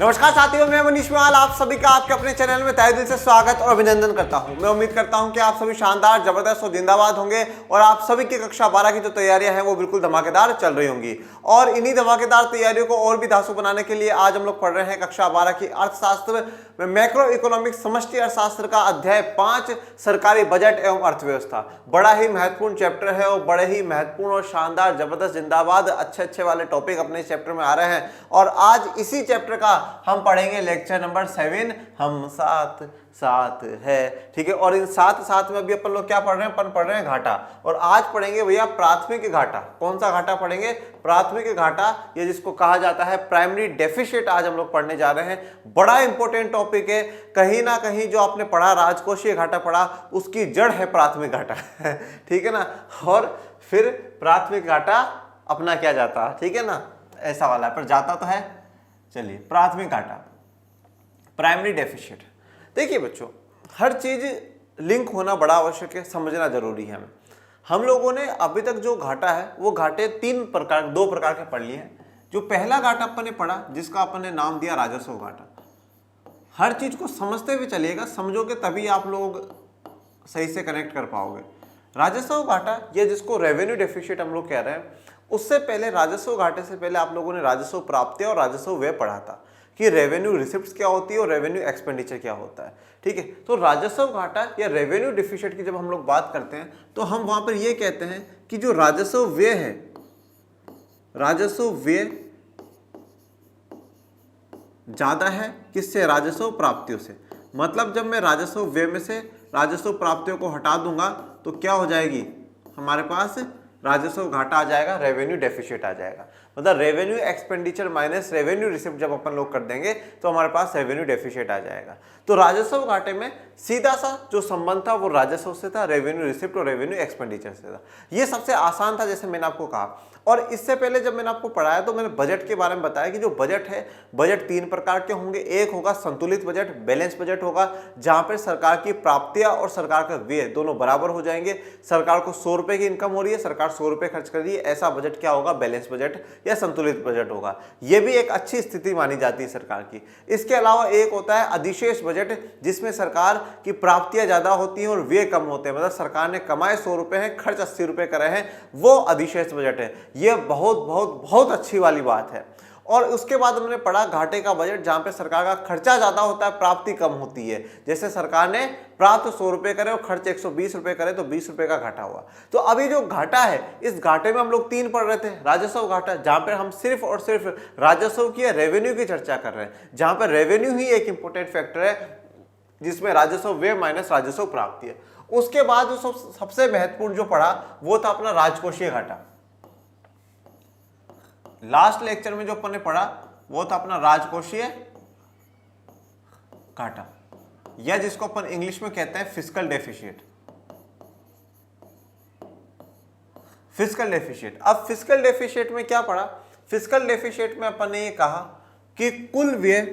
नमस्कार साथियों, मैं मनीष मेवाल आप सभी का आपके अपने चैनल में तहे दिल से स्वागत और अभिनंदन करता हूं। मैं उम्मीद करता हूं कि आप सभी शानदार, जबरदस्त और जिंदाबाद होंगे और आप सभी की कक्षा 12 की जो तैयारियां हैं वो बिल्कुल धमाकेदार चल रही होंगी। और इन्हीं धमाकेदार तैयारियों को और भी धांसू बनाने के लिए आज हम लोग पढ़ रहे हैं कक्षा 12 की अर्थशास्त्र में मैक्रो इकोनॉमिक्स समष्टि अर्थशास्त्र का अध्याय 5 सरकारी बजट एवं अर्थव्यवस्था। बड़ा ही महत्वपूर्ण चैप्टर है और बड़े ही महत्वपूर्ण और शानदार, जबरदस्त, जिंदाबाद अच्छे वाले टॉपिक अपने चैप्टर में आ रहे हैं। और आज इसी चैप्टर का हम पढ़ेंगे लेक्चर नंबर 7, हम साथ साथ है। ठीक है, और इन साथ में अभी अपन लोग क्या पढ़ रहे हैं? अपन पढ़ रहे हैं घाटा। और आज पढ़ेंगे भैया प्राथमिक घाटा। कौन सा घाटा पढ़ेंगे? प्राथमिक घाटा, ये जिसको कहा जाता है प्राइमरी डेफिसिट, आज हम लोग पढ़ने जा रहे हैं। बड़ा इंपॉर्टेंट टॉपिक है। कहीं ना कहीं जो आपने पढ़ा, राजकोषीय घाटा पढ़ा, उसकी जड़ है प्राथमिक घाटा। ठीक है ना। और फिर प्राथमिक घाटा अपना क्या जाता, ठीक है ना, ऐसा वाला है, पर जाता तो है। चलिए, प्राथमिक घाटा, प्राइमरी डेफिसिट। देखिए बच्चों, हर चीज लिंक होना बड़ा आवश्यक है, समझना जरूरी है। हम लोगों ने अभी तक जो घाटा है वो घाटे दो प्रकार के पढ़ लिए हैं। जो पहला घाटा अपन ने पढ़ा, जिसका अपन ने नाम दिया राजस्व घाटा। हर चीज को समझते हुए चलिएगा, समझोगे तभी आप लोग सही से कनेक्ट कर पाओगे। राजस्व घाटा, ये जिसको रेवेन्यू डेफिसिट हम लोग कह रहे हैं, उससे पहले राजस्व घाटे से पहले आप लोगों ने राजस्व प्राप्ति और राजस्व व्यय पढ़ा था कि रेवेन्यू रिसिप्ट्स क्या होती है और रेवेन्यू एक्सपेंडिचर क्या होता है। ठीक है, तो राजस्व घाटा या रेवेन्यू डेफिसिट की जब हम लोग बात करते हैं तो हम वहां पर ये कहते हैं कि जो राजस्व व्यय है, राजस्व व्यय ज्यादा है किससे? राजस्व प्राप्तियों से। मतलब जब मैं राजस्व व्यय में से राजस्व प्राप्तियों को हटा दूंगा तो क्या हो जाएगी? हमारे पास राजस्व घाटा आ जाएगा, रेवेन्यू डेफिसिट आ जाएगा। मतलब revenue expenditure minus revenue receipt जब अपन लोग कर देंगे तो हमारे पास रेवेन्यू डेफिसिट आ जाएगा। तो राजस्व घाटे में सीधा सा जो संबंध था वो राजस्व से था, रेवेन्यू रिसिप्ट और रेवेन्यू एक्सपेंडिचर से था। ये सबसे आसान था, जैसे मैंने आपको कहा। और इससे पहले जब मैंने आपको पढ़ाया तो मैंने बजट के बारे में बताया कि जो बजट है, बजट 3 प्रकार के होंगे। एक होगा संतुलित बजट, बैलेंस बजट होगा, जहां पर सरकार की प्राप्तियां और सरकार का व्यय दोनों बराबर हो जाएंगे। सरकार को 100 रुपए की इनकम हो रही है, सरकार 100 रुपए खर्च कर रही है, ऐसा बजट क्या होगा? बैलेंस बजट या संतुलित बजट होगा। यह भी एक अच्छी स्थिति मानी जाती है सरकार की। इसके अलावा एक होता है अधिशेष बजट, जिसमें सरकार की प्राप्तियां ज्यादा होती हैं और व्यय कम होते हैं। मतलब सरकार ने कमाए 100 रुपए हैं, खर्च 80 रुपए करे हैं, वो अधिशेष बजट है। यह बहुत अच्छी वाली बात है। और उसके बाद हमने पढ़ा घाटे का बजट, जहां पे सरकार का खर्चा ज्यादा होता है, प्राप्ति कम होती है। जैसे सरकार ने प्राप्त 100 रुपए करे और खर्च 120 रुपए करे तो 20 रुपए का घाटा हुआ। तो अभी जो घाटा है, इस घाटे में हम लोग 3 पढ़ रहे थे। राजस्व घाटा, जहां पर हम सिर्फ और सिर्फ राजस्व की या रेवेन्यू की चर्चा कर रहे हैं, जहां पर रेवेन्यू ही एक इंपॉर्टेंट फैक्टर है, जिसमें राजस्व व्यय माइनस राजस्व प्राप्ति है। उसके बाद जो सबसे महत्वपूर्ण जो पढ़ा वो था अपना राजकोषीय घाटा। लास्ट लेक्चर में जो अपन ने पढ़ा वो था अपना राजकोषीय घाटा, या जिसको अपन इंग्लिश में कहते हैं फिस्कल डेफिसिट। Fiscal deficit. अब फिस्कल डेफिसिट में क्या पढ़ा? फिस्कल डेफिसिट में अपन ने ये कहा कि कुल व्यय,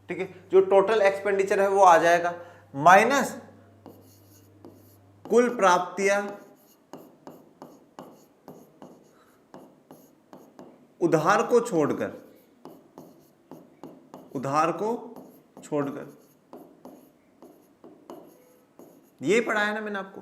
ठीक है, जो टोटल एक्सपेंडिचर है वो आ जाएगा, माइनस कुल प्राप्तियां उधार को छोड़कर, ये पढ़ाया ना मैंने आपको।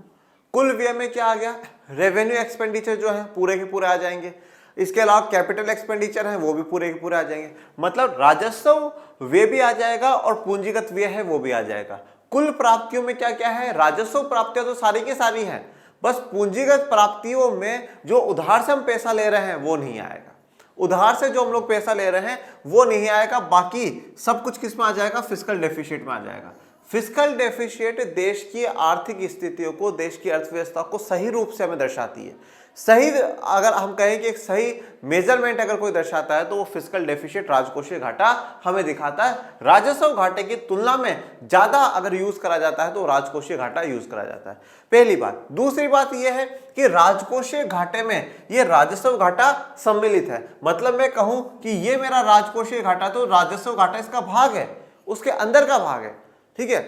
कुल व्यय में क्या आ गया? रेवेन्यू एक्सपेंडिचर जो है पूरे के पूरे आ जाएंगे। इसके अलावा कैपिटल एक्सपेंडिचर है वो भी पूरे के पूरे आ जाएंगे। मतलब राजस्व व्यय भी आ जाएगा और पूंजीगत व्यय है वो भी आ जाएगा। कुल प्राप्तियों में क्या क्या है? राजस्व प्राप्तियां तो सारी की सारी हैं, बस पूंजीगत प्राप्तियों में जो उधार से हम पैसा ले रहे हैं वो नहीं आएगा। उधार से जो हम लोग पैसा ले रहे हैं वो नहीं आएगा। बाकी सब कुछ किस में आ जाएगा? फिस्कल डेफिसिट में आ जाएगा। फिस्कल डेफिसिट देश की आर्थिक स्थितियों को, देश की अर्थव्यवस्था को सही रूप से हमें दर्शाती है। सही, अगर हम कहें कि एक सही मेजरमेंट अगर कोई दर्शाता है तो वो फिस्कल डेफिसिट, राजकोषीय घाटा हमें दिखाता है। राजस्व घाटे की तुलना में ज्यादा अगर यूज करा जाता है तो राजकोषीय घाटा यूज करा जाता है। पहली बात। दूसरी बात यह है कि राजकोषीय घाटे में ये राजस्व घाटा सम्मिलित है। मतलब मैं कहूं कि ये मेरा राजकोषीय घाटा, तो राजस्व घाटा इसका भाग है, उसके अंदर का भाग है। ठीक है,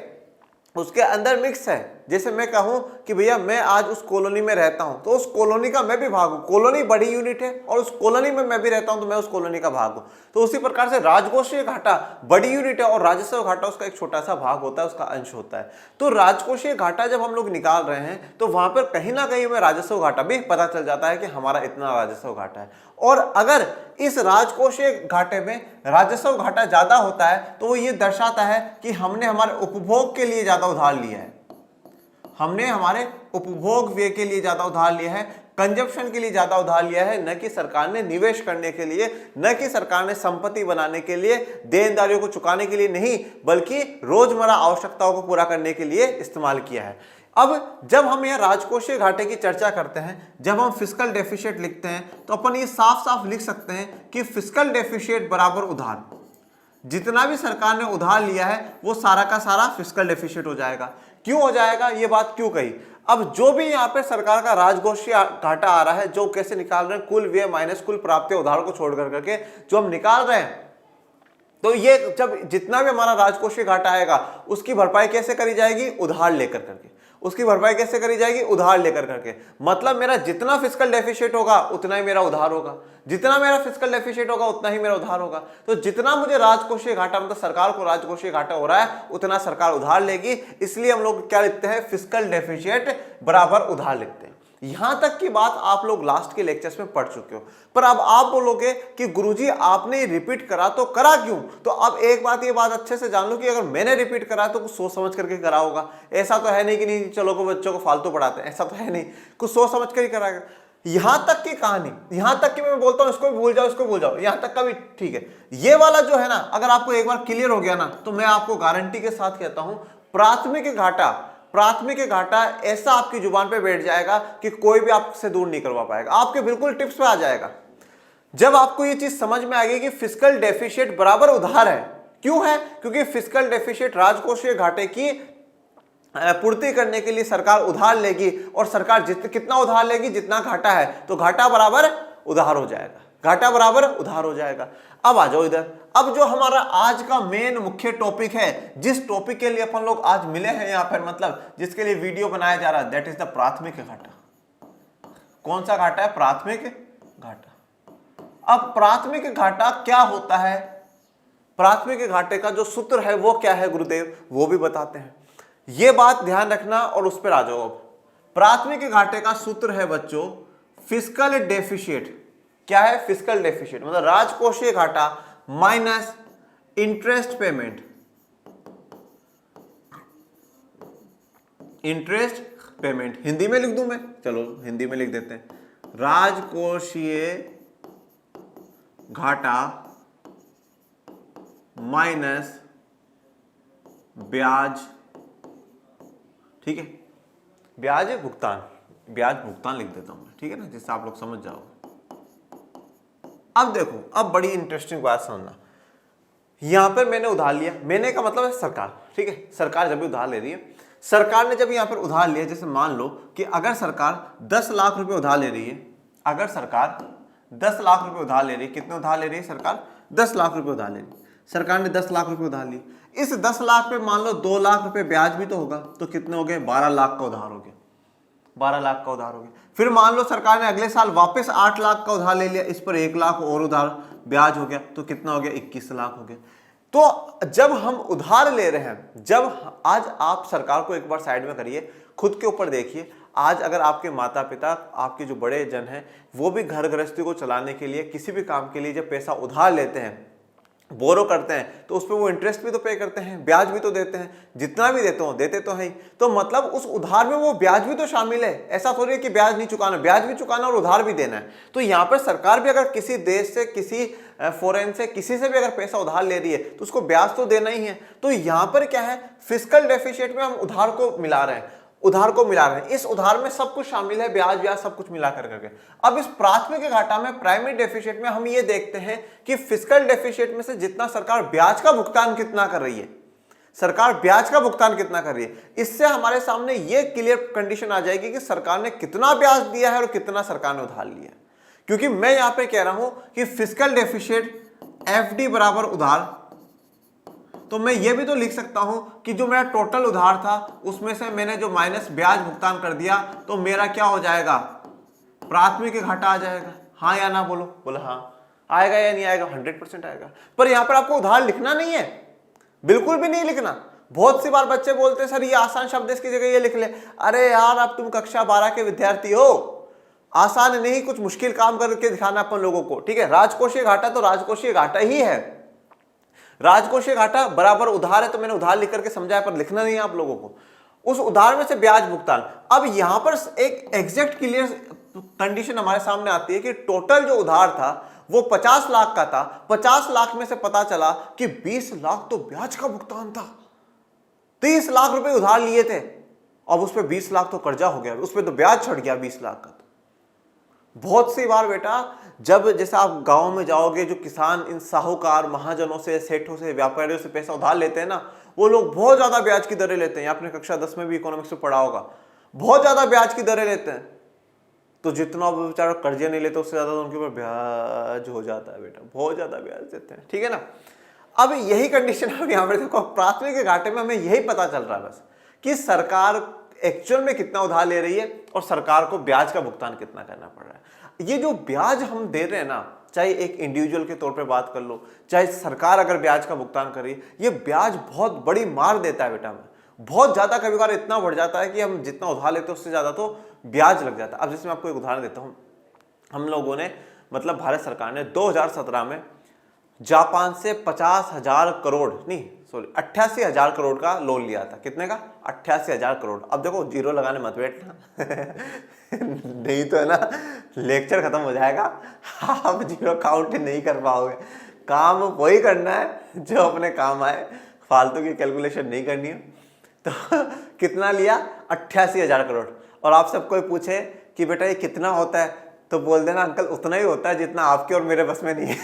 उसके अंदर मिक्स है। जैसे मैं कहूं कि भैया मैं आज उस कॉलोनी में रहता हूं तो उस कॉलोनी का मैं भी भाग हूं, कॉलोनी बड़ी यूनिट है और उस कॉलोनी में मैं भी रहता हूं तो मैं उस कॉलोनी का भाग हूं। तो उसी प्रकार से राजकोषीय घाटा बड़ी यूनिट है और राजस्व घाटा उसका एक छोटा सा भाग होता है, उसका अंश होता है। तो राजकोषीय घाटा जब हम लोग निकाल रहे हैं तो वहां पर कहीं ना कहीं हमें राजस्व घाटा भी पता चल जाता है कि हमारा इतना राजस्व घाटा है। और अगर इस राजकोषीय घाटे में राजस्व घाटा ज्यादा होता है तो वो ये दर्शाता है कि हमने हमारे उपभोग के लिए ज्यादा उधार लिया है, हमने हमारे उपभोग व्यय के लिए ज्यादा उधार लिया है, कंजप्शन के लिए ज्यादा उधार लिया है, न कि सरकार ने निवेश करने के लिए, न कि सरकार ने संपत्ति बनाने के लिए, देनदारियों को चुकाने के लिए नहीं, बल्कि रोजमर्रा आवश्यकताओं को पूरा करने के लिए इस्तेमाल किया है। अब जब हम यह राजकोषीय घाटे की चर्चा करते हैं, जब हम फिस्कल डेफिसिट लिखते हैं तो अपन ये साफ साफ लिख सकते हैं कि फिस्कल डेफिसिट बराबर उधार। जितना भी सरकार ने उधार लिया है वो सारा का सारा फिस्कल डेफिसिट हो जाएगा। क्यों हो जाएगा, ये बात क्यों कही? अब जो भी यहाँ पे सरकार का राजकोषीय घाटा आ रहा है, जो कैसे निकाल रहे हैं, कुल व्यय माइनस कुल प्राप्य उधार को छोड़ करके जो हम निकाल रहे हैं, तो ये जब जितना भी हमारा राजकोषीय घाटा आएगा उसकी भरपाई कैसे करी जाएगी? उधार लेकर करके। उसकी भरपाई कैसे करी जाएगी? उधार लेकर करके। मतलब मेरा जितना फिस्कल डेफिसिट होगा उतना ही मेरा उधार होगा, जितना मेरा फिस्कल डेफिसिट होगा उतना ही मेरा उधार होगा। तो जितना मुझे राजकोषीय घाटा, मतलब सरकार को राजकोषीय घाटा हो रहा है, उतना सरकार उधार लेगी। इसलिए हम लोग क्या लिखते हैं? फिस्कल डेफिसिट बराबर उधार लिखते हैं। यहां तक की बात आप लोग लास्ट के लेक्चर्स में पढ़ चुके हो, पर अब आप बोलोगे कि गुरुजी आपने रिपीट करा तो करा क्यों? तो अब एक बात, ये बात अच्छे से जान लो कि अगर मैंने रिपीट करा तो कुछ सोच समझ करके करा होगा। ऐसा तो है नहीं कि नहीं चलो को बच्चों को फालतू पढ़ाते हैं, ऐसा तो है नहीं, कुछ सोच समझ कर ही कराएगा। यहां तक की कहानी, यहां तक कि मैं बोलता हूं इसको भी भूल जाओ, इसको भूल जाओ, यहां तक का भी ठीक है। ये वाला जो है ना, अगर आपको एक बार क्लियर हो गया ना, तो मैं आपको गारंटी के साथ कहता हूं प्राथमिक घाटा ऐसा आपकी जुबान पे बैठ जाएगा कि कोई भी आपसे दूर नहीं करवा पाएगा, आपके बिल्कुल टिप्स पे आ जाएगा। जब आपको ये चीज समझ में आ गई कि फिस्कल डेफिसिट बराबर उधार है। क्यों है? क्योंकि फिस्कल डेफिसिट राजकोषीय घाटे की पूर्ति करने के लिए सरकार उधार लेगी, और सरकार कितना उधार लेगी? जितना घाटा है, तो घाटा बराबर उधार हो जाएगा, घाटा बराबर उधार हो जाएगा। अब आ जाओ इधर। अब जो हमारा आज का मेन मुख्य टॉपिक है, जिस टॉपिक के लिए अपन लोग आज मिले हैं यहाँ पर, मतलब जिसके लिए वीडियो बनाया जा रहा है, दैट इज द प्राथमिक घाटा। कौन सा घाटा है? प्राथमिक घाटा। अब प्राथमिक घाटा क्या होता है? प्राथमिक घाटे का जो सूत्र है वो क्या है गुरुदेव, वो भी बताते हैं। ये बात ध्यान रखना और उस पर आ जाओ। अब प्राथमिक घाटे का सूत्र है बच्चों फिस्कल डेफिसिट। क्या है? फिस्कल डेफिसिट मतलब राजकोषीय घाटा minus interest payment. Interest payment Hindi में लिख दूं मैं? चलो हिंदी में लिख देते हैं। राजकोषीय घाटा माइनस ब्याज, ठीक है, ब्याज भुगतान लिख देता हूं मैं, ठीक है ना, जिससे आप लोग समझ जाओ। अब देखो, अब बड़ी इंटरेस्टिंग बात समझना। यहां पर मैंने उधार लिया, मैंने का मतलब है सरकार, ठीक है, सरकार जब भी उधार ले रही है, सरकार ने जब यहां पर उधार लिया, जैसे मान लो कि अगर सरकार 10 लाख रुपए उधार ले रही है, अगर सरकार 10 लाख रुपए उधार ले रही है, कितने उधार ले रही है सरकार? 10 लाख रुपए उधार ले रही है। सरकार ने 10 लाख रुपए उधार लिए, इस 10 लाख पे मान लो 2 लाख रुपए ब्याज भी तो होगा, तो कितने हो गए? 12 लाख का उधार हो गया, 12 लाख का उधार हो गया। फिर मान लो सरकार ने अगले साल वापस 8 लाख का उधार ले लिया, इस पर 1 लाख और उधार ब्याज हो गया, तो कितना हो गया? 21 लाख हो गया। तो जब हम उधार ले रहे हैं, जब आज आप सरकार को एक बार साइड में करिए, खुद के ऊपर देखिए। आज अगर आपके माता पिता, आपके जो बड़े जन हैं, वो भी घर गृहस्थी को चलाने के लिए, किसी भी काम के लिए जब पैसा उधार लेते हैं, बोरो करते हैं, तो उस पर वो इंटरेस्ट भी तो पे करते हैं, ब्याज भी तो देते हैं, जितना भी देते तो हैं। तो मतलब उस उधार में वो ब्याज भी तो शामिल है। ऐसा थोड़ी है कि ब्याज नहीं चुकाना, ब्याज भी चुकाना और उधार भी देना है। तो यहाँ पर सरकार भी अगर किसी देश से, किसी फॉरेन से, किसी से भी अगर पैसा उधार ले रही है तो उसको ब्याज तो देना ही है। तो यहाँ पर क्या है? फिस्कल डेफिसिट में हम उधार को मिला रहे हैं, इस उधार में सब कुछ शामिल है, ब्याज सब कुछ मिला करके। अब इस प्राथमिक घाटा में, प्राइमरी डेफिसिट में हम ये देखते हैं कि फिस्कल डेफिसिट में से जितना सरकार ब्याज का भुगतान कितना कर रही है, सरकार ब्याज का भुगतान कितना कर रही है, इससे हमारे सामने ये क्लियर कंडीशन आ जाएगी कि सरकार ने कितना ब्याज दिया है और कितना सरकार ने उधार लिया है। क्योंकि मैं यहां पे कह रहा हूं कि फिस्कल डेफिसिट एफडी बराबर उधार, तो मैं ये भी तो लिख सकता हूं कि जो मेरा टोटल उधार था उसमें से मैंने जो माइनस ब्याज भुगतान कर दिया, तो मेरा क्या हो जाएगा, प्राथमिक घाटा आ जाएगा। हाँ या ना बोलो, बोला हाँ। आएगा या नहीं आएगा, 100% आएगा। पर यहां पर आपको उधार लिखना नहीं है, बिल्कुल भी नहीं लिखना। बहुत सी बार बच्चे बोलते हैं सर ये आसान शब्द इसकी जगह ये लिख ले। अरे यार अब तुम कक्षा 12 के विद्यार्थी हो, आसान नहीं, कुछ मुश्किल काम करके दिखाना अपन लोगों को, ठीक है। राजकोषीय घाटा तो राजकोषीय घाटा ही है, राजकोषीय घाटा बराबर उधार है, तो मैंने उधार लिख करके समझाया, पर लिखना नहीं है आप लोगों को। उस उधार में से ब्याज भुगतान। अब यहां पर एक एग्जैक्ट क्लियर कंडीशन हमारे सामने आती है कि टोटल जो उधार था वो 50 लाख का था, 50 लाख में से पता चला कि 20 लाख तो ब्याज का भुगतान था, 30 लाख रुपए उधार लिए थे, अब उस पर 20 लाख तो कर्जा हो गया, उस पर तो ब्याज चढ़ गया 20 लाख का। बहुत सी बार बेटा जब जैसे आप गांव में जाओगे, जो किसान इन साहूकार महाजनों से, सेठों से, व्यापारियों से पैसा उधार लेते हैं ना, वो लोग बहुत ज्यादा ब्याज की दरें लेते हैं। आपने कक्षा 10 में भी इकोनॉमिक्स में पढ़ा होगा, बहुत ज्यादा ब्याज की दरें लेते हैं। तो जितना वो बेचारा कर्जे नहीं लेते उससे ज्यादा तो उनके ऊपर ब्याज हो जाता है बेटा, बहुत ज्यादा ब्याज देते हैं, ठीक है ना। अब यही कंडीशन अब यहाँ पर देखो, प्राथमिक घाटे में हमें यही पता चल रहा है बस कि सरकार एक्चुअल में कितना उधार ले रही है और सरकार को ब्याज का भुगतान कितना करना पड़ रहा है। ये जो ब्याज हम दे रहे हैं ना, चाहे एक इंडिविजुअल के तौर पे बात कर लो, चाहे सरकार अगर ब्याज का भुगतान कर रही है, ये ब्याज बहुत बड़ी मार देता है बेटा हमें, बहुत ज्यादा। कभी बार इतना बढ़ जाता है कि हम जितना उधार लेते हैं उससे ज्यादा तो ब्याज लग जाता है। अब जैसे मैं आपको एक उदाहरण देता हूँ, हम लोगों ने मतलब भारत सरकार ने 2017 में जापान से 50,000 करोड़ नहीं सॉरी 88,000 करोड़ का लोन लिया था। कितने का? 88,000 करोड़। अब देखो जीरो लगाने मत बैठना नहीं तो है ना लेक्चर खत्म हो जाएगा, आप जीरो काउंट नहीं कर पाओगे। काम वही करना है जो अपने काम आए, फालतू की कैलकुलेशन नहीं करनी है। तो कितना लिया? 88,000 करोड़। और आप सब कोई पूछे कि बेटा ये कितना होता है, तो बोल देना अंकल उतना ही होता है जितना आपके और मेरे बस में नहीं है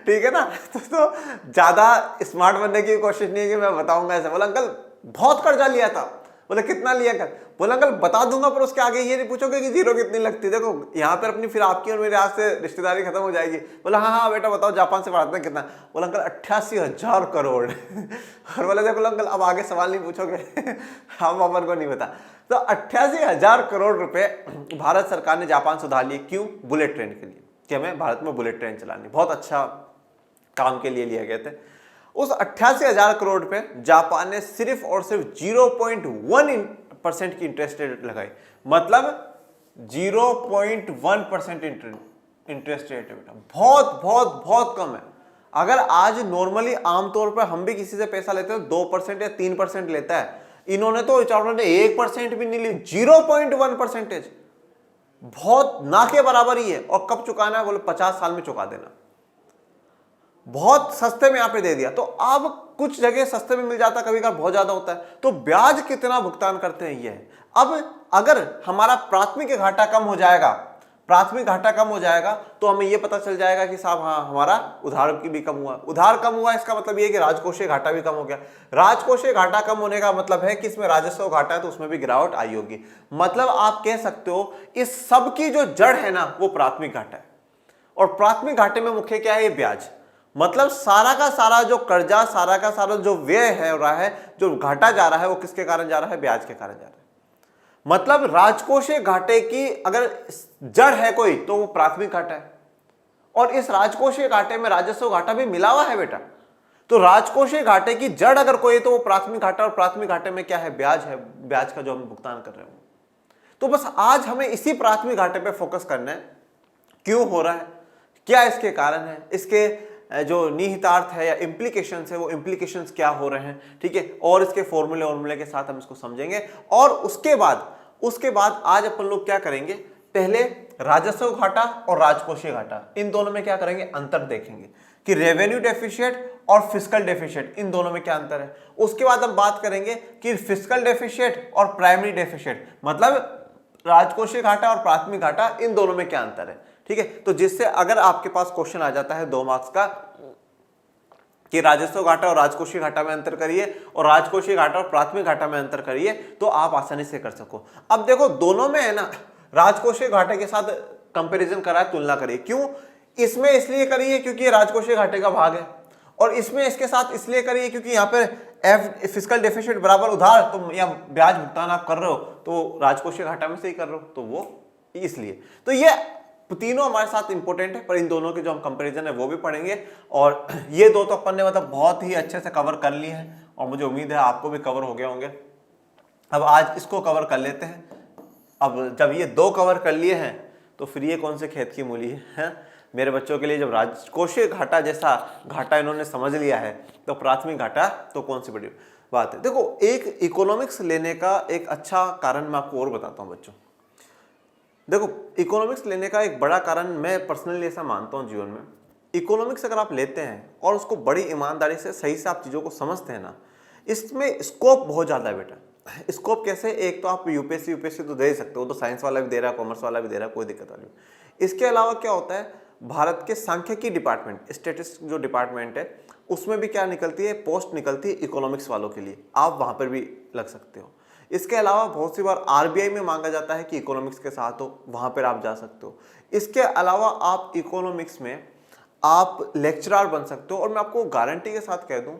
ठीक है ना। तो ज्यादा स्मार्ट बनने की कोशिश नहीं है कि मैं बताऊंगा ऐसे। बोला अंकल बहुत कर्जा लिया था। बोले कितना लिया कर? बोला अंकल बता दूंगा, पर उसके आगे ये नहीं पूछोगे कि जीरो कितनी लगती है। देखो यहाँ पर अपनी फिर आपकी और मेरे आज से रिश्तेदारी खत्म हो जाएगी। बोला हाँ हाँ बेटा बताओ जापान से पढ़ाते हैं कितना? बोला अंकल 88,000 करोड़ और बोला देखो अंकल अब आगे सवाल नहीं पूछोगे हम अपन को नहीं पता। तो 88,000 करोड़ रुपए भारत सरकार ने जापान से उधार लिए। क्यों? बुलेट ट्रेन के लिए, कि हमें भारत में बुलेट ट्रेन चलानी, बहुत अच्छा काम के लिए लिया गए थे। उस 88,000 करोड़ पे जापान ने सिर्फ और सिर्फ 0.1% की इंटरेस्ट रेट लगाई, मतलब 0.1% इंटरेस्ट रेट है बेटा, बहुत बहुत बहुत कम है। अगर आज नॉर्मली आमतौर पर हम भी किसी से पैसा लेते हैं 2% या 3% लेता है, इन्होंने तो 1% भी नहीं ली, 0.1%, बहुत ना के बराबर ही है। और कब चुकाना है? बोले 50 साल में चुका देना। बहुत सस्ते में यहां पे दे दिया। तो अब कुछ जगह सस्ते में मिल जाता, कभी कभार बहुत ज्यादा होता है। तो ब्याज कितना भुगतान करते हैं ये है। अब अगर हमारा प्राथमिक घाटा कम हो जाएगा, प्राथमिक घाटा कम हो जाएगा, तो हमें यह पता चल जाएगा कि साहब हाँ हमारा उधार की भी कम हुआ। उधार कम हुआ इसका मतलब यह कि राजकोषीय घाटा भी कम हो गया। राजकोषीय घाटा कम होने का मतलब है कि इसमें राजस्व घाटा है तो उसमें भी गिरावट आई होगी। मतलब आप कह सकते हो इस सब की जो जड़ है ना वो प्राथमिक घाटा है। और प्राथमिक घाटे में मुख्य क्या है? ये ब्याज। मतलब सारा का सारा जो कर्जा, सारा का सारा जो व्यय है हो रहा है, जो घाटा जा रहा है, वो किसके कारण जा रहा है? ब्याज के कारण जा रहा है। मतलब राजकोषीय घाटे की अगर जड़ है कोई तो वो प्राथमिक घाटा है। और इस राजकोषीय घाटे में राजस्व घाटा भी मिला हुआ है बेटा। तो राजकोषीय घाटे की जड़ अगर कोई है तो वो प्राथमिक घाटा, और प्राथमिक घाटे में क्या है? ब्याज है, ब्याज का जो हम भुगतान कर रहे हैं। तो बस आज हमें इसी प्राथमिक घाटे पे फोकस करना है। क्यों हो रहा है, क्या इसके कारण है, इसके जो निहितार्थ है या इम्प्लीकेशंस है वो इम्प्लीकेशंस क्या हो रहे हैं, ठीक है। और इसके फॉर्मूले के साथ हम इसको समझेंगे। और उसके बाद आज अपन लोग क्या करेंगे? पहले राजस्व घाटा और राजकोषीय घाटा, इन दोनों में क्या करेंगे? अंतर देखेंगे कि रेवेन्यू डेफिशिएट और फिस्कल डेफिशिएट, इन दोनों में क्या अंतर है। उसके बाद हम बात करेंगे कि फिस्कल डेफिशिएट और प्राइमरी डेफिशिएट, मतलब राजकोषीय घाटा और प्राथमिक घाटा, इन दोनों में क्या अंतर है, ठीक है। तो जिससे अगर आपके पास क्वेश्चन आ जाता है 2 मार्क्स का कि राजस्व घाटा और राजकोषीय घाटा में अंतर करिए और राजकोषीय घाटा और प्राथमिक घाटा में अंतर करिए, तो आप आसानी से कर सको। अब देखो दोनों में है ना, राजकोषीय घाटे के साथ कंपैरिजन करा है, तुलना करिए। क्यों? इसमें इसलिए करिए क्योंकि ये राजकोषीय घाटे का भाग है और इसमें इसके साथ इसलिए करिए क्योंकि यहाँ पे फिस्कल डेफिसिट बराबर उधार, तो या ब्याज भुगतान आप कर रहे हो तो राजकोषीय घाटा में से ही कर रहे हो, तो वो इसलिए। तो ये तीनों हमारे साथ इंपॉर्टेंट है, पर इन दोनों के जो हम कंपैरिजन है वो भी पढ़ेंगे। और ये दो तो अपन ने मतलब बहुत ही अच्छे से कवर कर लिए हैं और मुझे उम्मीद है आपको भी कवर हो गए होंगे। अब आज इसको कवर कर लेते हैं। अब जब ये दो कवर कर लिए हैं तो फिर ये कौन से खेत की मूली है? मेरे बच्चों के लिए जब राजकोषीय घाटा जैसा घाटा इन्होंने समझ लिया है तो प्राथमिक घाटा तो कौन सी बड़ी बात है। देखो, एक इकोनॉमिक्स लेने का एक अच्छा कारण मैं आपको और बताता हूँ बच्चों। देखो, इकोनॉमिक्स लेने का एक बड़ा कारण मैं पर्सनली ऐसा मानता हूँ जीवन में, इकोनॉमिक्स अगर आप लेते हैं और उसको बड़ी ईमानदारी से सही से आप चीज़ों को समझते हैं ना, इसमें स्कोप बहुत ज़्यादा है बेटा। स्कोप कैसे? एक तो आप यूपीएससी तो दे ही सकते हो, तो साइंस वाला भी दे रहा है, कॉमर्स वाला भी दे रहा है, कोई दिक्कत वाली नहीं। इसके अलावा क्या होता है, भारत के सांख्यिकी डिपार्टमेंट, स्टेटिस्टिक्स जो डिपार्टमेंट है, उसमें भी क्या निकलती है, पोस्ट निकलती है इकोनॉमिक्स वालों के लिए, आप वहाँ पर भी लग सकते हो। इसके अलावा बहुत सी बार आरबीआई में मांगा जाता है कि इकोनॉमिक्स के साथ हो, वहाँ पर आप जा सकते हो। इसके अलावा आप इकोनॉमिक्स में आप लेक्चरर बन सकते हो। और मैं आपको गारंटी के साथ कह दूं,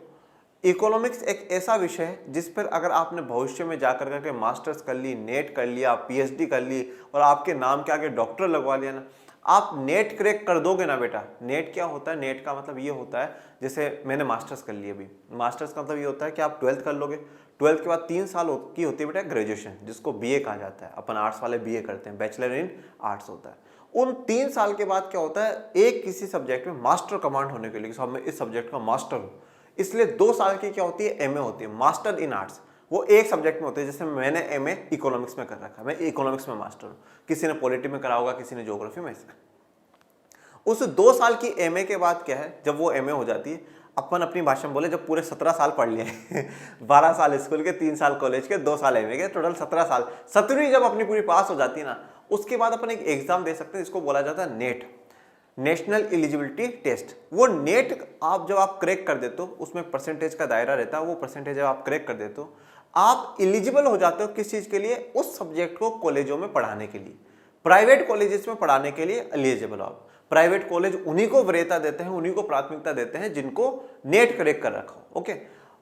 इकोनॉमिक्स एक ऐसा विषय है जिस पर अगर आपने भविष्य में जाकर करके मास्टर्स कर ली, नेट कर लिया, पीएचडी कर ली और आपके नाम के आगे डॉक्टर लगवा लिया ना, आप नेट क्रैक कर दोगे ना बेटा। नेट क्या होता है? नेट का मतलब ये होता है, जैसे मैंने मास्टर्स कर लिया, अभी मास्टर्स का मतलब ये होता है कि आप 12th कर लोगे, 12th के बाद 3 साल की होती है बेटा ग्रेजुएशन, जिसको बीए कहा जाता है। अपन आर्ट्स वाले बीए करते हैं, बैचलर इन आर्ट्स होता है। उन 3 साल के बाद क्या होता है, एक किसी सब्जेक्ट में मास्टर कमांड होने के लिए, मैं इस सब्जेक्ट का मास्टर हूँ, इसलिए 2 साल की क्या होती है, एमए होती है, मास्टर इन आर्ट्स। वो एक सब्जेक्ट में होते हैं, जैसे मैंने एमए इकोनॉमिक्स में कर रखा है, मैं इकोनॉमिक्स में मास्टर हूँ, किसी ने पॉलिटी में करा होगा, किसी ने ज्योग्राफी में। उस 2 साल की एमए के बाद क्या है, जब वो एमए हो जाती है, अपन अपनी भाषा में बोले जब पूरे 17 साल पढ़ लिए 12 साल स्कूल के, 3 साल कॉलेज के, 2 साल एमए के, टोटल 17 साल, 17वीं जब अपनी पूरी पास हो जाती है ना, उसके बाद अपन एक एग्जाम दे सकते हैं जिसको बोला जाता है नेट, नेशनल एलिजिबिलिटी टेस्ट। वो नेट आप जब आप क्रैक कर देते हो, उसमें परसेंटेज का दायरा रहता है, वो परसेंटेज जब आप क्रैक कर देते हो, आप एलिजिबल हो जाते हो किस चीज के लिए, उस सब्जेक्ट को कॉलेजों में पढ़ाने के लिए, प्राइवेट कॉलेजेस में पढ़ाने के लिए एलिजिबल हो आप। प्राइवेट कॉलेज उन्हीं को वरीयता देते हैं, उन्हीं को प्राथमिकता देते हैं जिनको नेट क्रैक कर रखा हो, ओके।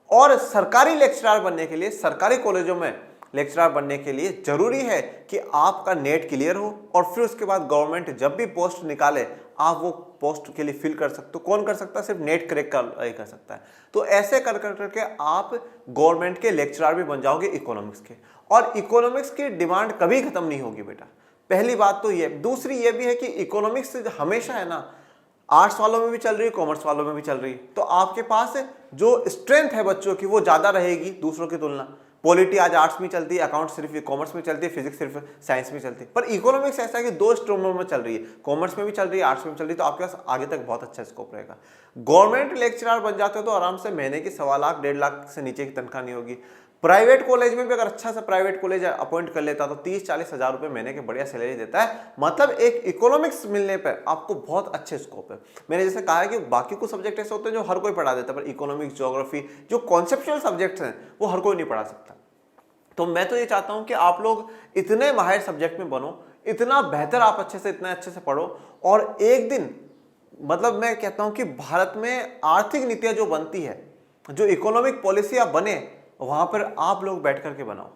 और सरकारी लेक्चरर बनने के लिए, सरकारी कॉलेजों में लेक्चरर बनने के लिए जरूरी है कि आपका नेट क्लियर हो, और फिर उसके बाद गवर्नमेंट जब भी पोस्ट निकाले आप वो पोस्ट के लिए फिल कर सकते हो। कौन कर सकता है? सिर्फ नेट क्रैक कर सकता है। तो ऐसे कर करके आप गवर्नमेंट के लेक्चरर भी बन जाओगे इकोनॉमिक्स के, और इकोनॉमिक्स की डिमांड कभी खत्म नहीं होगी बेटा। पहली बात तो ये। दूसरी ये भी है कि इकोनॉमिक्स हमेशा है ना, आर्ट्स वालों में भी चल रही है, कॉमर्स वालों में भी चल रही है, तो आपके पास जो स्ट्रेंथ है बच्चों की वो ज्यादा रहेगी दूसरों की तुलना। पॉलिटी आज आर्ट्स में चलती है, अकाउंट सिर्फ कॉमर्स में चलती है, फिजिक्स सिर्फ साइंस में चलती है, पर इकोनॉमिक्स ऐसा है कि 2 स्ट्रीमों में चल रही है, कॉमर्स में भी चल रही है, आर्ट्स में भी चल रही है, तो आपके पास आगे तक बहुत अच्छा स्कोप रहेगा। गवर्नमेंट लेक्चरर बन जाते हो तो आराम से महीने की 1.25 लाख 1.5 लाख से नीचे की तनख्वाह नहीं होगी। प्राइवेट कॉलेज में भी अगर अच्छा सा प्राइवेट कॉलेज अपॉइंट कर लेता तो 30-40 हज़ार रुपए महीने के बढ़िया सैलरी देता है। मतलब एक इकोनॉमिक्स मिलने पर आपको बहुत अच्छे स्कोप है। मैंने जैसे कहा है कि बाकी कुछ सब्जेक्ट ऐसे होते हैं जो हर कोई पढ़ा देता है, पर इकोनॉमिक्स, ज्योग्राफी जो कॉन्सेप्चुअल सब्जेक्ट्स हैं वो हर कोई नहीं पढ़ा सकता। तो मैं तो ये चाहता हूं कि आप लोग इतने माहिर सब्जेक्ट में बनो, इतना बेहतर आप अच्छे से, इतना अच्छे से पढ़ो, और एक दिन मतलब मैं कहता हूं कि भारत में आर्थिक नीतियां जो बनती है, जो इकोनॉमिक पॉलिसी आप बने, वहां पर आप लोग बैठ करके बनाओ।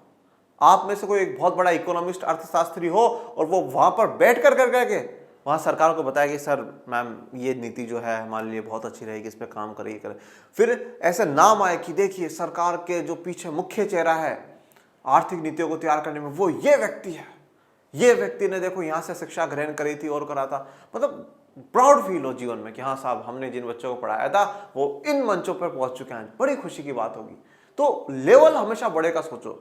आप में से कोई एक बहुत बड़ा इकोनॉमिस्ट, अर्थशास्त्री हो और वो वहां पर बैठ कर करके वहां सरकार को बताया कि सर मैम ये नीति जो है हमारे लिए बहुत अच्छी रहेगी, इस पर काम करेगी करे। फिर ऐसे नाम आए कि देखिए सरकार के जो पीछे मुख्य चेहरा है आर्थिक नीतियों को तैयार करने में वो ये व्यक्ति है, ये व्यक्ति ने देखो यहाँ से शिक्षा ग्रहण करी थी और करा था। मतलब प्राउड फील हो जीवन में कि हाँ साहब हमने जिन बच्चों को पढ़ाया था वो इन मंचों पर पहुंच चुके हैं, बड़ी खुशी की बात होगी। तो लेवल हमेशा बड़े का सोचो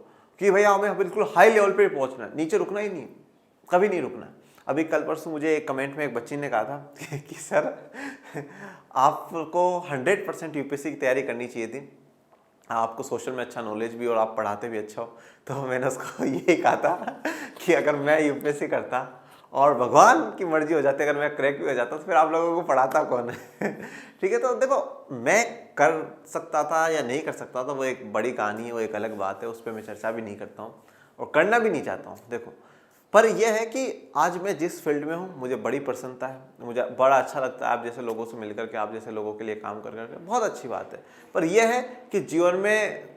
कि भैया हमें बिल्कुल हाई लेवल पे पहुंचना है, नीचे रुकना ही नहीं, कभी नहीं रुकना। अभी कल परसों मुझे एक कमेंट में एक बच्ची ने कहा था कि सर आपको 100% यूपीएससी की तैयारी करनी चाहिए थी, आपको सोशल में अच्छा नॉलेज भी और आप पढ़ाते भी अच्छा हो। तो मैंने उसको यही कहा था कि अगर मैं यूपीएससी करता और भगवान की मर्जी हो जाती, अगर मैं क्रैक भी हो जाता तो फिर आप लोगों को पढ़ाता कौन है ठीक है। तो देखो मैं कर सकता था या नहीं कर सकता था वो एक बड़ी कहानी है, वो एक अलग बात है, उस पर मैं चर्चा भी नहीं करता हूँ और करना भी नहीं चाहता हूँ। देखो पर यह है कि आज मैं जिस फील्ड में हूँ मुझे बड़ी प्रसन्नता है, मुझे बड़ा अच्छा लगता है आप जैसे लोगों से मिलकर के, आप जैसे लोगों के लिए काम कर करके, बहुत अच्छी बात है। पर यह है कि जीवन में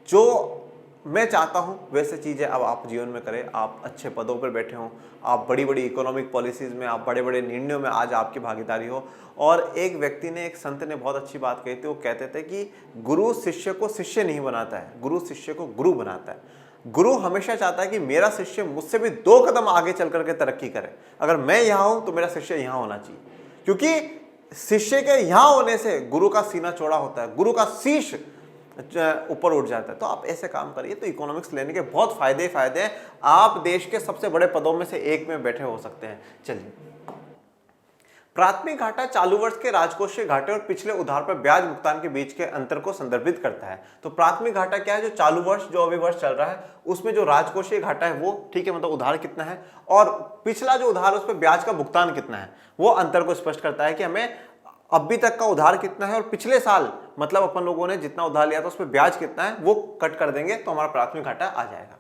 जो मैं चाहता हूँ वैसे चीज़ें अब आप जीवन में करें, आप अच्छे पदों पर बैठे हों, आप बड़ी बड़ी इकोनॉमिक पॉलिसीज़ में, आप बड़े बड़े निर्णयों में आज आपकी भागीदारी हो। और एक व्यक्ति ने, एक संत ने बहुत अच्छी बात कही थी, वो कहते थे कि गुरु शिष्य को शिष्य नहीं बनाता है, गुरु शिष्य को गुरु बनाता है। गुरु हमेशा चाहता है कि मेरा शिष्य मुझसे भी 2 कदम आगे चल करके तरक्की करे। अगर मैं यहाँ हूँ तो मेरा शिष्य यहाँ होना चाहिए, क्योंकि शिष्य के यहाँ होने से गुरु का सीना चौड़ा होता है, गुरु का शीश ऊपर उठ जाता है। तो आप ऐसे काम करिए तो इकोनॉमिक्स लेने के बहुत फायदे ही फायदे हैं, आप देश के सबसे बड़े पदों में से एक में बैठे हो सकते हैं। चलिए, प्राथमिक घाटा चालू वर्ष के राजकोषीय घाटे और पिछले उधार पर ब्याज भुगतान के बीच के अंतर को संदर्भित करता है। तो प्राथमिक घाटा क्या है? जो चालू वर्ष, जो अभी वर्ष चल रहा है, उसमें जो राजकोषीय घाटा है वो, ठीक है, मतलब उधार कितना है, और पिछला जो उधार उस पर ब्याज का भुगतान कितना है, वो अंतर को स्पष्ट करता है कि हमें अभी तक का उधार कितना है और पिछले साल मतलब अपन लोगों ने जितना उधार लिया था उस पर ब्याज कितना है, वो कट कर देंगे तो हमारा प्राथमिक घाटा आ जाएगा।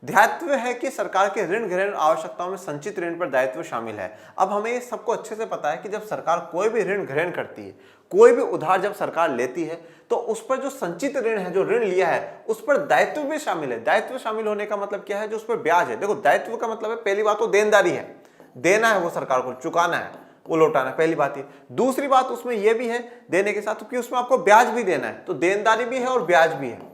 दायित्व है कि सरकार के ऋण ग्रहण आवश्यकताओं में संचित ऋण पर दायित्व शामिल है। अब हमें ये सबको अच्छे से पता है कि जब सरकार कोई भी ऋण ग्रहण करती है, कोई भी उधार जब सरकार लेती है, तो उस पर जो संचित ऋण है, जो ऋण लिया है, उस पर दायित्व भी शामिल है। दायित्व शामिल होने का मतलब क्या है? जो उस पर ब्याज है। देखो, दायित्व का मतलब है, पहली बात तो देनदारी है, देना है वो सरकार को, चुकाना है, वो लौटाना है, पहली बात ये। दूसरी बात उसमें यह भी है देने के साथ कि उसमें आपको ब्याज भी देना है, तो देनदारी भी है और ब्याज भी है।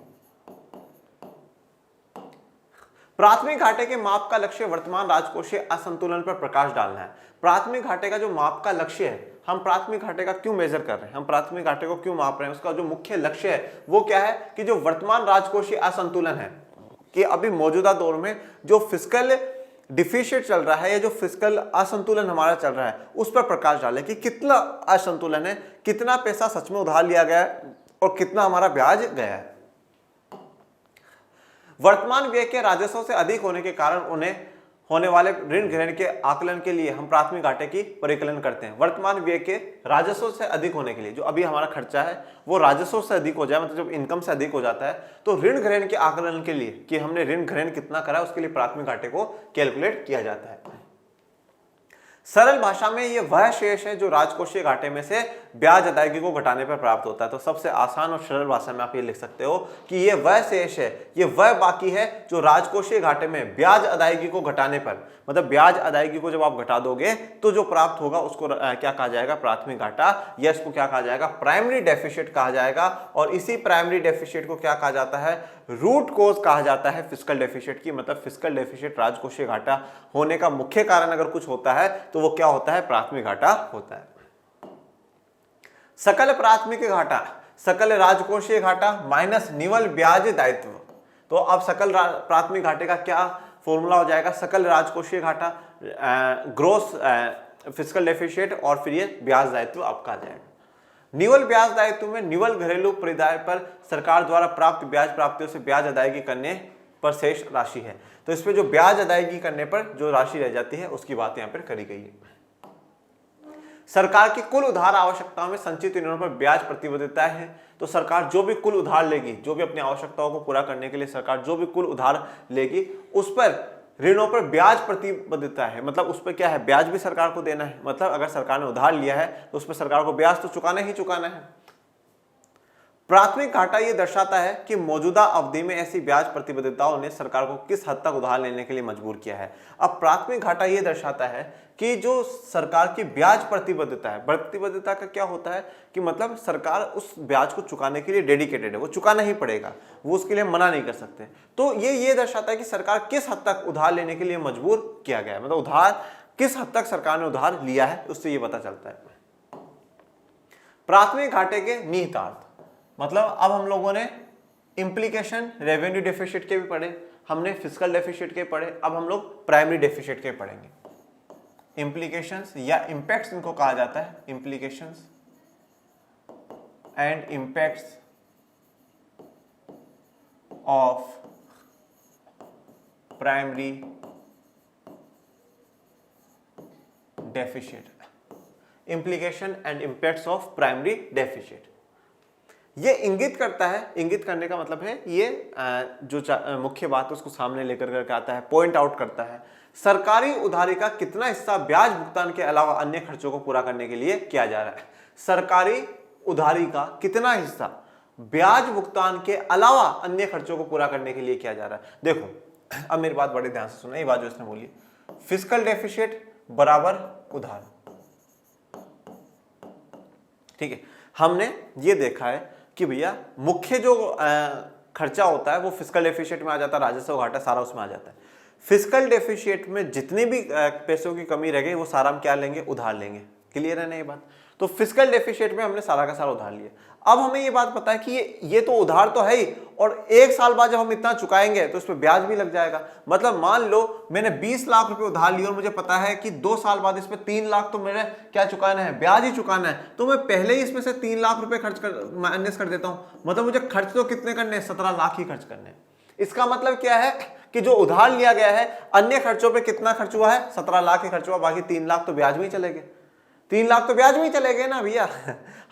प्राथमिक घाटे के माप का लक्ष्य वर्तमान राजकोषीय असंतुलन पर प्रकाश डालना है। प्राथमिक घाटे का जो माप का लक्ष्य है, हम प्राथमिक घाटे का क्यों मेजर कर रहे हैं, हम प्राथमिक घाटे को क्यों माप रहे हैं, उसका जो मुख्य लक्ष्य है वो क्या है कि जो वर्तमान राजकोषीय असंतुलन है, कि अभी मौजूदा दौर में जो फिस्कल डिफिशिट चल रहा है या जो फिस्कल असंतुलन हमारा चल रहा है, उस पर प्रकाश डालें कि कितना असंतुलन है, कितना पैसा सच में उधार लिया गया है और कितना हमारा ब्याज गया है। वर्तमान व्यय के राजस्व से अधिक होने के कारण उन्हें होने वाले ऋण ग्रहण के आकलन के लिए हम प्राथमिक घाटे की परिकलन करते हैं। वर्तमान व्यय के राजस्व से अधिक होने के लिए, जो अभी हमारा खर्चा है वो राजस्व से अधिक हो जाए, मतलब जब इनकम से अधिक हो जाता है, तो ऋण ग्रहण के आकलन के लिए कि हमने ऋण ग्रहण कितना करा, उसके लिए प्राथमिक घाटे को कैलकुलेट किया जाता है। सरल भाषा में यह वह शेष है जो राजकोषीय घाटे में से ब्याज अदायगी को घटाने पर प्राप्त होता है। तो सबसे आसान और सरल भाषा में आप ये लिख सकते हो कि यह वह शेष है, यह वह बाकी है जो राजकोषीय घाटे में ब्याज अदायगी को घटाने पर, मतलब ब्याज अदायगी को जब आप घटा दोगे तो जो प्राप्त होगा उसको क्या कहा जाएगा? प्राथमिक घाटा, या इसको क्या कहा जाएगा? प्राइमरी डेफिसिट कहा जाएगा। और इसी प्राइमरी डेफिसिट को क्या कहा जाता है? रूट कोज कहा जाता है फिस्कल डेफिसिट की। मतलब फिस्कल डेफिसिट, राजकोषीय घाटा होने का मुख्य कारण अगर कुछ होता है तो वो क्या होता है? प्राथमिक घाटा होता है। सकल प्राथमिक घाटा, सकल राजकोषीय घाटा माइनस निवल ब्याज दायित्व। तो अब सकल प्राथमिक घाटे का क्या फॉर्मूला हो जाएगा? सकल राजकोषीय घाटा, ग्रोस फिस्कल डेफिसिट, और फिर ये ब्याज दायित्व आपका आ जाएगा। निवल ब्याज दायित्व में निवल घरेलू परिदाय पर सरकार द्वारा प्राप्त ब्याज प्राप्तियों से ब्याज अदायगी करने पर शेष राशि है। तो इसमें जो ब्याज अदायगी करने पर जो राशि रह जाती है उसकी बात यहाँ पर करी गई है। सरकार की कुल उधार आवश्यकताओं में संचित ऋणों पर ब्याज प्रतिबद्धता है। तो सरकार जो भी कुल उधार लेगी, जो भी अपनी आवश्यकताओं को पूरा करने के लिए सरकार जो भी कुल उधार लेगी, उस पर ऋणों पर ब्याज प्रतिबद्धता है। मतलब उस पर क्या है? ब्याज भी सरकार को देना है। मतलब अगर सरकार ने उधार लिया है तो उस पर सरकार को ब्याज तो चुकाना ही चुकाना है। प्राथमिक घाटा यह दर्शाता है कि मौजूदा अवधि में ऐसी ब्याज प्रतिबद्धताओं ने सरकार को किस हद तक उधार लेने के लिए मजबूर किया है। अब प्राथमिक घाटा यह दर्शाता है कि जो सरकार की ब्याज प्रतिबद्धता है, प्रतिबद्धता का क्या होता है कि मतलब सरकार उस ब्याज को चुकाने के लिए डेडिकेटेड है, वो चुकाना ही पड़ेगा, वो उसके लिए मना नहीं कर सकते। तो ये दर्शाता है कि सरकार किस हद तक उधार लेने के लिए मजबूर किया गया है, मतलब उधार किस हद तक सरकार ने उधार लिया है, उससे ये पता चलता है। प्राथमिक घाटे के निहितार्थ, मतलब अब हम लोगों ने इंप्लीकेशन रेवेन्यू डेफिसिट के भी पढ़े, हमने फिस्कल डेफिसिट के पढ़े, अब हम लोग प्राइमरी डेफिसिट के पढ़ेंगे। इंप्लीकेशंस या इंपैक्ट्स इनको कहा जाता है, implications and impacts of primary deficit, implication and impacts of primary deficit. ये इंगित करता है, इंगित करने का मतलब है ये जो मुख्य बात है उसको सामने लेकर करके आता है, पॉइंट आउट करता है सरकारी उधारी का कितना हिस्सा ब्याज भुगतान के अलावा अन्य खर्चों को पूरा करने के लिए किया जा रहा है। सरकारी उधारी का कितना हिस्सा ब्याज भुगतान के अलावा अन्य खर्चों को पूरा करने के लिए किया जा रहा है। देखो अब मेरी बात बड़े ध्यान से सुनो, ये बात जो इसने बोली, फिस्कल डेफिसिट बराबर उधार, ठीक है। हमने ये देखा है कि भैया मुख्य जो खर्चा होता है वो फिस्कल डेफिसिट में आ जाता है, राजस्व घाटा सारा उसमें आ जाता है। फिस्कल डेफिसिट में जितनी भी पैसों की कमी रह गई वो सारा हम क्या लेंगे, उधार लेंगे। क्लियर है ना ये बात? तो फिस्कल डेफिसिट में हमने सारा का सारा उधार लिया। अब हमें ये बात पता है कि ये तो उधार तो है ही, और एक साल बाद जब हम इतना चुकाएंगे तो इस पर ब्याज भी लग जाएगा। मतलब मान लो मैंने 20 लाख रुपए उधार लिए और मुझे पता है कि 2 साल बाद इस पे 3 लाख तो मेरे क्या चुकाना है, ब्याज ही चुकाना है, तो मैं पहले ही इसमें से 3 लाख रुपए खर्च कर माइनस कर देता हूं। मतलब मुझे खर्च तो कितने करने हैं, 17 लाख ही खर्च करने हैं। इसका मतलब क्या है कि जो उधार लिया गया है अन्य खर्चों पे कितना खर्च हुआ है, 17 लाख ही खर्च हुआ, बाकी 3 लाख तो ब्याज में ही चले गए। 3 लाख तो ब्याज में ही चले गए ना भैया।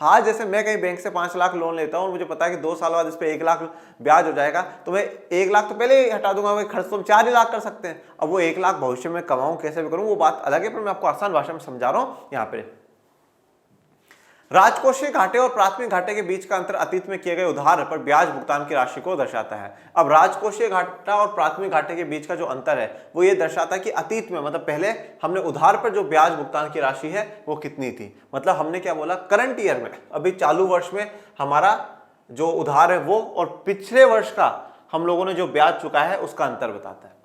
हाँ, जैसे मैं कहीं बैंक से 5 लाख लोन लेता हूँ और मुझे पता है कि 2 साल बाद इस पे 1 लाख ब्याज हो जाएगा, तो मैं 1 लाख तो पहले ही हटा दूंगा, खर्च तो हम 4 ही लाख कर सकते हैं। अब वो 1 लाख भविष्य में कमाऊं कैसे भी करूं वो बात अलग है, पर मैं आपको आसान भाषा में समझा रहा हूं। यहाँ पे राजकोषीय घाटे और प्राथमिक घाटे के बीच का अंतर अतीत में किए गए उधार पर ब्याज भुगतान की राशि को दर्शाता है। अब राजकोषीय घाटा और प्राथमिक घाटे के बीच का जो अंतर है वो ये दर्शाता है कि अतीत में, मतलब पहले हमने उधार पर जो ब्याज भुगतान की राशि है वो कितनी थी। मतलब हमने क्या बोला, करंट ईयर में, अभी चालू वर्ष में हमारा जो उधार है वो, और पिछले वर्ष का हम लोगों ने जो ब्याज चुका है उसका अंतर बताता है।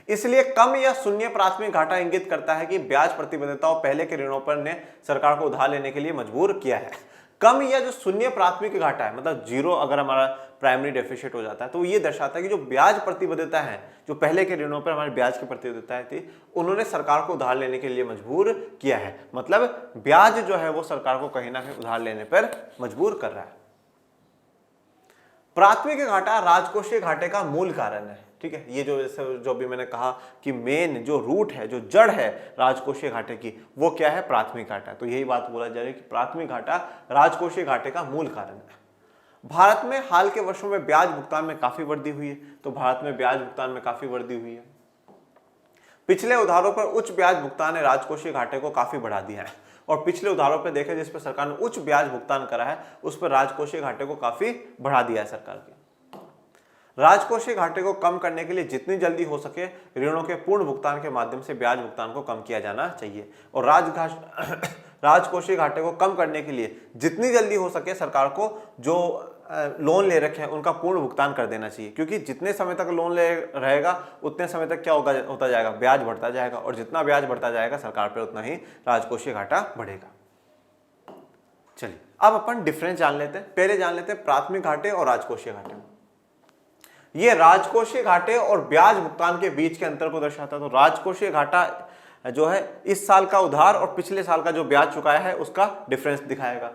इसलिए कम या शून्य प्राथमिक घाटा इंगित करता है कि ब्याज प्रतिबद्धताओं पहले के ऋणों पर ने सरकार को उधार लेने के लिए मजबूर किया है। कम या जो शून्य प्राथमिक घाटा है, मतलब जीरो अगर हमारा प्राइमरी डेफिसिट हो जाता है, तो ये दर्शाता है कि जो ब्याज प्रतिबद्धता है, जो पहले के ऋणों पर हमारी ब्याज की प्रतिबद्धताएं थी, उन्होंने सरकार को उधार लेने के लिए मजबूर किया है। मतलब ब्याज जो है वो सरकार को कहीं ना कहीं उधार लेने पर मजबूर कर रहा है। प्राथमिक घाटा राजकोषीय घाटे का मूल कारण है, ठीक है। ये जो भी मैंने कहा कि मेन जो रूट है, जो जड़ है राजकोषीय घाटे की, वो क्या है, प्राथमिक घाटा। तो यही बात बोला जा रही है कि प्राथमिक घाटा राजकोषीय घाटे का मूल कारण है। भारत में हाल के वर्षों में ब्याज भुगतान में काफी वृद्धि हुई है। तो भारत में ब्याज भुगतान में काफी वृद्धि हुई है। पिछले उधारों पर उच्च ब्याज भुगतान ने राजकोषीय घाटे को काफी बढ़ा दिया है, और पिछले उधारों पर देखें जिस पर सरकार ने उच्च ब्याज भुगतान करा है उस पर राजकोषीय घाटे को काफी बढ़ा दिया है सरकार की। राजकोषीय घाटे को कम करने के लिए जितनी जल्दी हो सके ऋणों के पूर्ण भुगतान के माध्यम से ब्याज भुगतान को कम किया जाना चाहिए। और राजकोषीय घाटे को कम करने के लिए जितनी जल्दी हो सके सरकार को जो लोन ले रखे हैं उनका पूर्ण भुगतान कर देना चाहिए, क्योंकि जितने समय तक लोन ले रहेगा उतने समय तक क्या होता जाएगा, ब्याज बढ़ता जाएगा, और जितना ब्याज बढ़ता जाएगा सरकार पर उतना ही राजकोषीय घाटा बढ़ेगा। चलिए अब अपन डिफरेंस जान लेते हैं। पहले जान लेते हैं प्राथमिक घाटे और राजकोषीय घाटे। ये राजकोषीय घाटे और ब्याज भुगतान के बीच के अंतर को दर्शाता है। तो राजकोषीय घाटा जो है इस साल का उधार और पिछले साल का जो ब्याज चुकाया है उसका डिफरेंस दिखाएगा।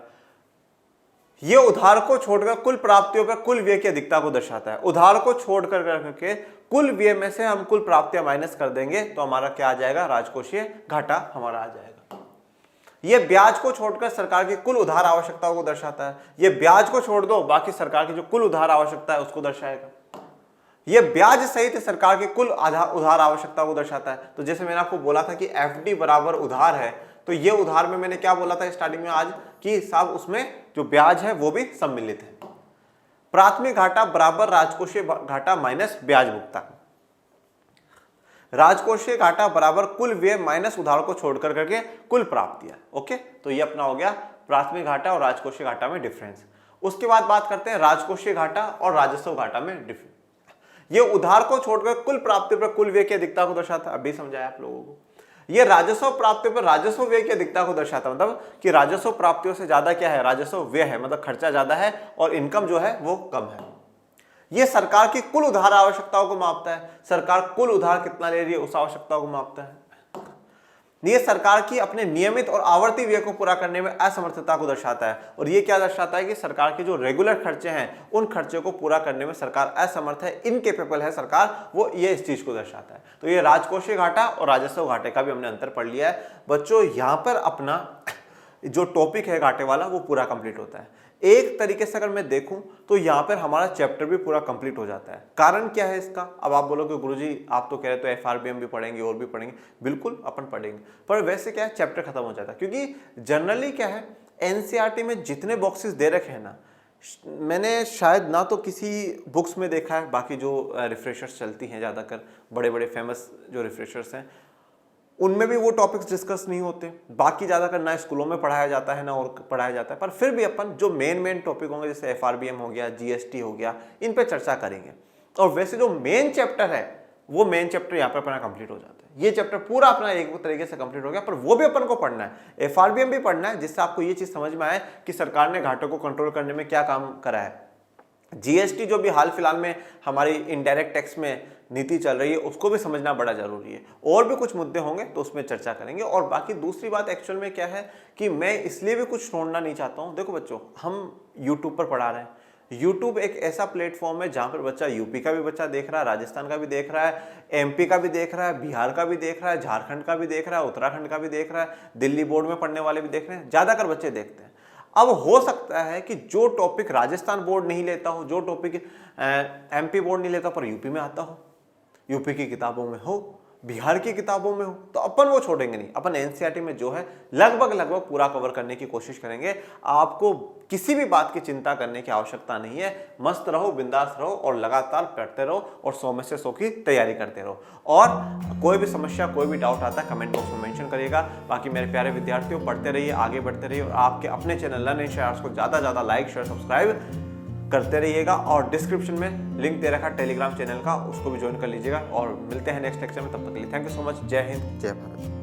ये उधार को छोड़कर कुल प्राप्तियों पर कुल व्यय की अधिकता को दर्शाता है। उधार को छोड़कर करके कुल व्यय में से हम कुल प्राप्तियां माइनस कर देंगे तो हमारा क्या आ जाएगा, राजकोषीय घाटा हमारा आ जाएगा। ये ब्याज को छोड़कर सरकार की कुल उधार आवश्यकताओं को दर्शाता है। ये ब्याज को छोड़ दो, बाकी सरकार की जो कुल उधार आवश्यकता है उसको दर्शाएगा। यह ब्याज सहित सरकार की कुल उधार आवश्यकता को दर्शाता है। तो जैसे मैंने आपको बोला था कि एफडी बराबर उधार है, तो ये उधार में मैंने क्या बोला था स्टार्टिंग में आज कि साहब उसमें जो ब्याज है वो भी सम्मिलित है। प्राथमिक घाटा बराबर राजकोषीय घाटा माइनस ब्याज भुगतान। राजकोषीय घाटा बराबर कुल व्यय माइनस उधार को छोड़कर करके कुल प्राप्तियां। ओके, तो ये अपना हो गया प्राथमिक घाटा और राजकोषीय घाटा में डिफरेंस। उसके बाद बात करते हैं राजकोषीय घाटा और राजस्व घाटा में डिफरेंस। ये उधार को छोड़कर कुल प्राप्ति पर कुल व्यय की अधिकता को दर्शाता है। अभी समझाया आप लोगों को। ये राजस्व प्राप्ति पर राजस्व व्यय की अधिकता को दर्शाता है, मतलब कि राजस्व प्राप्तियों से ज्यादा क्या है, राजस्व व्यय है, मतलब खर्चा ज्यादा है और इनकम जो है वो कम है। ये सरकार की कुल उधार आवश्यकताओं को मापता है। सरकार कुल उधार कितना ले रही है उस आवश्यकताओं को मापता है। ये सरकार की अपने नियमित और आवर्ती व्यय को पूरा करने में असमर्थता को दर्शाता है। और ये क्या दर्शाता है कि सरकार के जो रेगुलर खर्चे हैं उन खर्चों को पूरा करने में सरकार असमर्थ है, इनकेपेबल है सरकार, वो ये इस चीज को दर्शाता है। तो ये राजकोषीय घाटा और राजस्व घाटे का भी हमने अंतर पढ़ लिया है बच्चों। यहां पर अपना जो टॉपिक है घाटे वाला वो पूरा कंप्लीट होता है। एक तरीके से अगर मैं देखूं तो यहाँ पर हमारा चैप्टर भी पूरा कंप्लीट हो जाता है। कारण क्या है इसका? अब आप बोलोगे गुरुजी आप तो कह रहे तो FRBM भी पढ़ेंगे और भी पढ़ेंगे, बिल्कुल अपन पढ़ेंगे, पर वैसे क्या है चैप्टर खत्म हो जाता है। क्योंकि जनरली क्या है NCERT में जितने बॉक्सेस दे रखे हैं ना, मैंने शायद ना तो किसी बुक्स में देखा है, बाकी जो रिफ्रेशर्स चलती हैं ज़्यादातर बड़े बड़े फेमस जो रिफ्रेशर्स हैं उनमें भी वो टॉपिक्स डिस्कस नहीं होते। बाकी ज़्यादातर ना स्कूलों में पढ़ाया जाता है ना और पढ़ाया जाता है, पर फिर भी अपन जो मेन टॉपिक होंगे जैसे FRBM हो गया, GST हो गया, इन पे चर्चा करेंगे। और वैसे जो मेन चैप्टर है वो मेन चैप्टर यहाँ पर अपना कंप्लीट हो जाता है। ये चैप्टर पूरा अपना एक तरीके से कंप्लीट हो गया, पर वो भी अपन को पढ़ना है, FRBM भी पढ़ना है, जिससे आपको ये चीज़ समझ में आए कि सरकार ने घाटों को कंट्रोल करने में क्या काम करा है। GST जो भी हाल फिलहाल में हमारी इनडायरेक्ट टैक्स में नीति चल रही है उसको भी समझना बड़ा जरूरी है। और भी कुछ मुद्दे होंगे तो उसमें चर्चा करेंगे। और बाकी दूसरी बात एक्चुअल में क्या है कि मैं इसलिए भी कुछ छोड़ना नहीं चाहता हूँ। देखो बच्चों, हम यूट्यूब पर पढ़ा रहे हैं, यूट्यूब एक ऐसा प्लेटफॉर्म है जहाँ पर बच्चा यूपी का भी बच्चा देख रहा है, राजस्थान का भी देख रहा है, MP का भी देख रहा है, बिहार का भी देख रहा है, झारखंड का भी देख रहा है, उत्तराखंड का भी देख रहा है, दिल्ली बोर्ड में पढ़ने वाले भी देख रहे हैं, ज़्यादातर बच्चे देखते हैं। अब हो सकता है कि जो टॉपिक राजस्थान बोर्ड नहीं लेता हो, जो टॉपिक MP बोर्ड नहीं लेता, पर यूपी में आता हो, यूपी की किताबों में हो, बिहार की किताबों में हो, तो अपन वो छोड़ेंगे नहीं। अपन NCERT में जो है लगभग पूरा कवर करने की कोशिश करेंगे। आपको किसी भी बात की चिंता करने की आवश्यकता नहीं है। मस्त रहो, बिंदास रहो और लगातार पढ़ते रहो और 100 में से 100 की तैयारी करते रहो। और कोई भी समस्या, कोई भी डाउट आता है कमेंट बॉक्स में मेंशन करिएगा। बाकी मेरे प्यारे विद्यार्थियों, पढ़ते रहिए, आगे बढ़ते रहिए और आपके अपने चैनल लर्न इन शेयर्स को ज़्यादा लाइक, शेयर, सब्सक्राइब करते रहिएगा। और डिस्क्रिप्शन में लिंक दे रखा टेलीग्राम चैनल का, उसको भी ज्वाइन कर लीजिएगा। और मिलते हैं नेक्स्ट लेक्चर में, तब तक के लिए थैंक यू सो मच। जय हिंद, जय भारत।